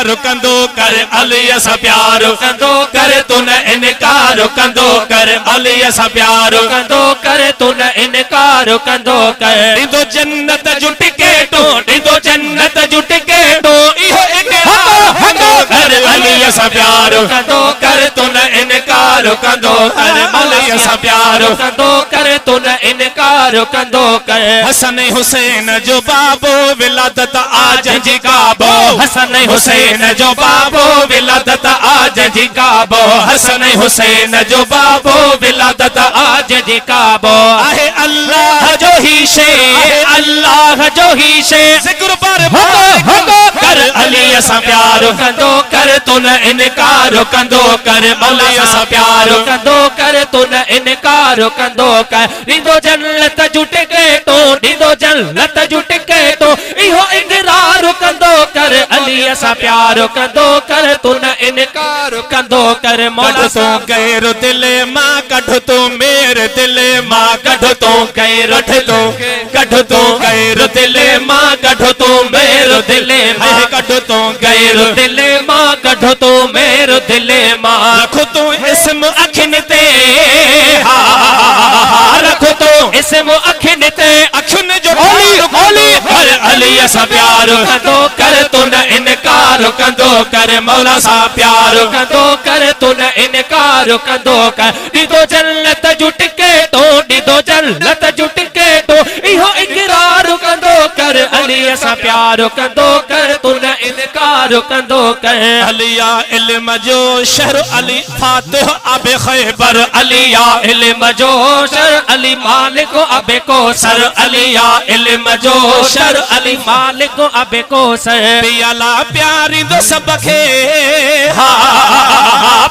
इनकार कंदो कर अली सा प्यार कंदो कर तू न इनकार कंदो कर अली सा प्यार कंदो कर तू न इनकार कंदो कर दीदो जन्नत जुट के तो दीदो जन्नत जुट के तो इहो इकरार कर अली सा प्यार कंदो कर तू न इनकार कंदो कर अली सा प्यार कंदो कर तू न इनकार कंदो कर हसन हुसैन जो बाबो विलादत आज जी काबो हसन हुसैन जो बाबो विलादत आज जी काबो हसन हुसैन जो बाबो विलादत आज जी काबो आहे अल्लाह जो ही शे अल्लाह जो ही शे जिक्र पर कर अली सा प्यार कंदो कर तू न इनकार कंदो कर अली सा प्यार कंदो कर तू न इनकार कंदो कर दीदो जन्नत जुट के तो दीदो जन्नत जुट के तो इहो इकरार कंदो कर अली सा प्यार कंदो कर तू न इनकार कंदो कर मौला तो गैर दिल मां कढ तो मेरे दिल मां कढ तो गैर तो कढ तो गैर दिल मां कढ तो मेरे दिल मां कढ तो गैर दिल मां कढ तो मेरे दिल मां रखो तो इसम अखिन ते रखो तो इसम अखिन ते अखिन जो बोली कर अली सा प्यार कंदो कर तू न इनकार कंदो कर मौला सा प्यार कंदो कर तू न इनकार कंदो कर दीदो जन्नत जुट के तो दीदो जन्नत जुट के तो इहो इकरार कंदो कर अली सा प्यार कंदो कर तू न इनकार कंदो कर अलिया इल्म जो शहर अली फातिह अबे खैबर अलिया इल्म जो शहर अली मालिक अबे को सर अलिया इल्म जो शहर अली मालिक अबे को सर पियाला प्यारी दो सबके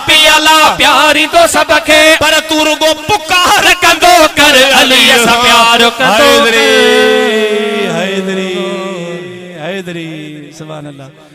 पियाला प्यारी दो सबके पर तुरगो पुकार कंदो कर अली सा प्यार कंदो हैदरी हैदरी हैदरी सुभान अल्लाह।